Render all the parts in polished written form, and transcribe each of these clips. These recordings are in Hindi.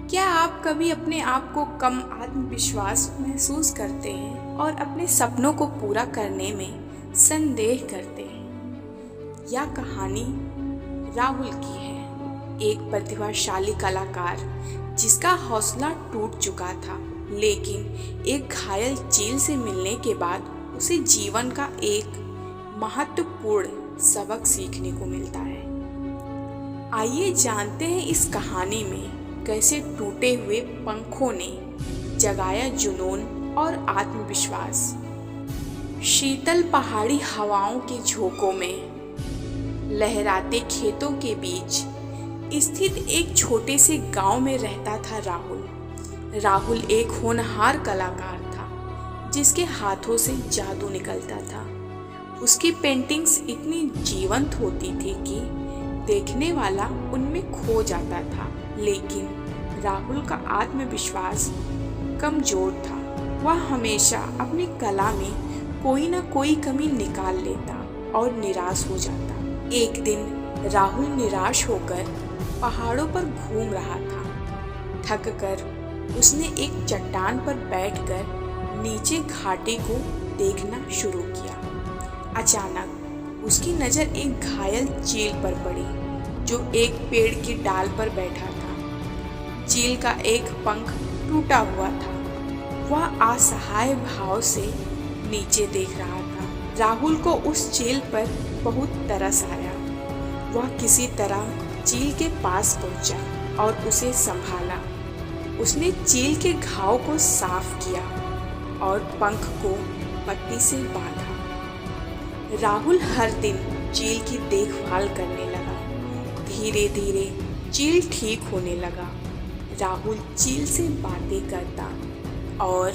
क्या आप कभी अपने आप को कम आत्मविश्वास महसूस करते हैं और अपने सपनों को पूरा करने में संदेह करते हैं? यह कहानी राहुल की है, एक प्रतिभाशाली कलाकार जिसका हौसला टूट चुका था, लेकिन एक घायल चील से मिलने के बाद उसे जीवन का एक महत्वपूर्ण सबक सीखने को मिलता है। आइए जानते हैं इस कहानी में कैसे टूटे हुए पंखों ने जगाया जुनून और आत्मविश्वास। शीतल पहाड़ी हवाओं के झोंकों में लहराते खेतों के बीच स्थित एक छोटे से गांव में रहता था राहुल। राहुल एक होनहार कलाकार था जिसके हाथों से जादू निकलता था। उसकी पेंटिंग्स इतनी जीवंत होती थी कि देखने वाला उनमें खो जाता था, लेकिन राहुल का आत्मविश्वास कमजोर था। वह हमेशा अपनी कला में कोई ना कोई कमी निकाल लेता और निराश हो जाता। एक दिन राहुल निराश होकर पहाड़ों पर घूम रहा था। थक कर उसने एक चट्टान पर बैठकर नीचे घाटी को देखना शुरू किया। अचानक उसकी नज़र एक घायल चील पर पड़ी जो एक पेड़ की डाल पर बैठा था। चील का एक पंख टूटा हुआ था। वह असहाय भाव से नीचे देख रहा था। राहुल को उस चील पर बहुत तरस आया। वह किसी तरह चील के पास पहुंचा और उसे संभाला। उसने चील के घाव को साफ किया और पंख को पट्टी से बांधा। राहुल हर दिन चील की देखभाल करने लगा। धीरे धीरे चील ठीक होने लगा। राहुल चील से बातें करता और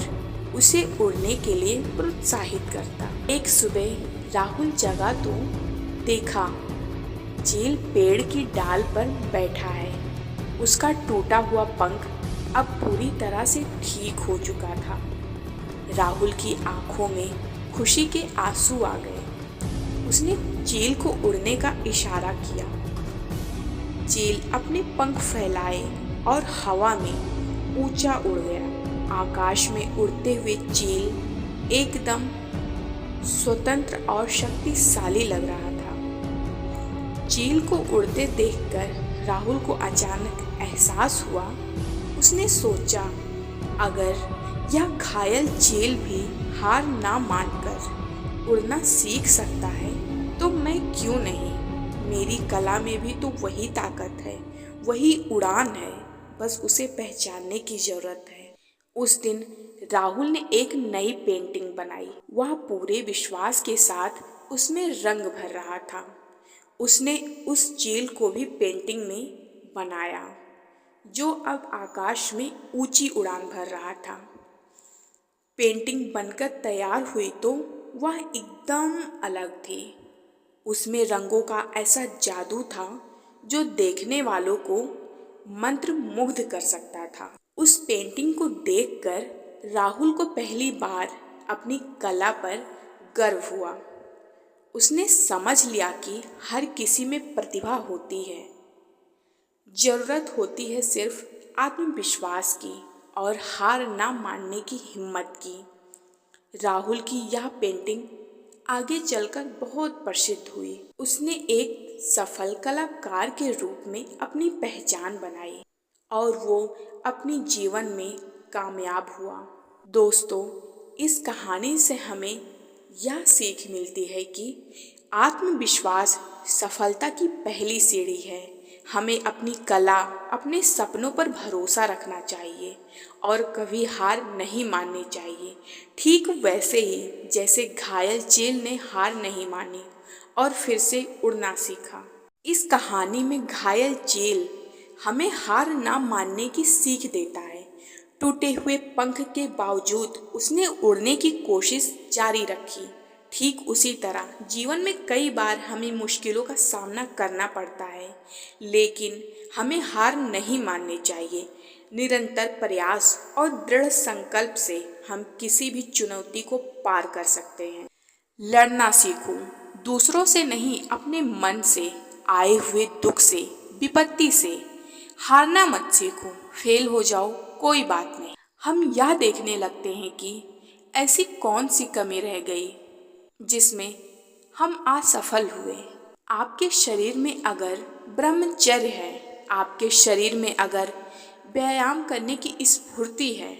उसे उड़ने के लिए प्रोत्साहित करता। एक सुबह राहुल जगा तो देखा चील पेड़ की डाल पर बैठा है। उसका टूटा हुआ पंख अब पूरी तरह से ठीक हो चुका था। राहुल की आंखों में खुशी के आंसू आ गए। उसने चील को उड़ने का इशारा किया। चील अपने पंख फैलाए और हवा में ऊंचा उड़ गया। आकाश में उड़ते हुए चील एकदम स्वतंत्र और शक्तिशाली लग रहा था। चील को उड़ते देखकर राहुल को अचानक एहसास हुआ। उसने सोचा, अगर यह घायल चील भी हार ना मानकर उड़ना सीख सकता है तो मैं क्यों नहीं। मेरी कला में भी तो वही ताकत है, वही उड़ान है, बस उसे पहचानने की जरूरत है। उस दिन राहुल ने एक नई पेंटिंग बनाई। वह पूरे विश्वास के साथ उसमें रंग भर रहा था। उसने उस चील को भी पेंटिंग में बनाया जो अब आकाश में ऊंची उड़ान भर रहा था। पेंटिंग बनकर तैयार हुई तो वह एकदम अलग थी। उसमें रंगों का ऐसा जादू था जो देखने वालों को मंत्रमुग्ध कर सकता था। उस पेंटिंग को देखकर राहुल को पहली बार अपनी कला पर गर्व हुआ। उसने समझ लिया कि हर किसी में प्रतिभा होती है, जरूरत होती है सिर्फ आत्मविश्वास की और हार ना मानने की हिम्मत की। राहुल की यह पेंटिंग आगे चलकर बहुत प्रसिद्ध हुई। उसने एक सफल कलाकार के रूप में अपनी पहचान बनाई और वो अपने जीवन में कामयाब हुआ। दोस्तों, इस कहानी से हमें यह सीख मिलती है कि आत्मविश्वास सफलता की पहली सीढ़ी है। हमें अपनी कला, अपने सपनों पर भरोसा रखना चाहिए और कभी हार नहीं माननी चाहिए। ठीक वैसे ही जैसे घायल चील ने हार नहीं मानी और फिर से उड़ना सीखा। इस कहानी में घायल चील हमें हार ना मानने की सीख देता है। टूटे हुए पंख के बावजूद उसने उड़ने की कोशिश जारी रखी। ठीक उसी तरह जीवन में कई बार हमें मुश्किलों का सामना करना पड़ता है, लेकिन हमें हार नहीं माननी चाहिए। निरंतर प्रयास और दृढ़ संकल्प से हम किसी भी चुनौती को पार कर सकते हैं। लड़ना सीखो, दूसरों से नहीं अपने मन से, आए हुए दुख से, विपत्ति से। हारना मत सीखो, फेल हो जाओ कोई बात नहीं। हम यह देखने लगते हैं कि ऐसी कौन सी कमी रह गई जिसमें हम असफल हुए। आपके शरीर में अगर ब्रह्मचर्य है, आपके शरीर में अगर व्यायाम करने की स्फूर्ति है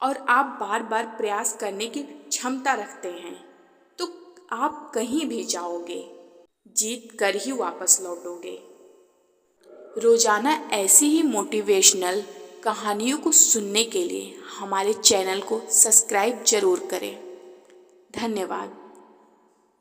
और आप बार बार प्रयास करने की क्षमता रखते हैं, तो आप कहीं भी जाओगे, जीत कर ही वापस लौटोगे। रोजाना ऐसी ही मोटिवेशनल कहानियों को सुनने के लिए हमारे चैनल को सब्सक्राइब जरूर करें। धन्यवाद।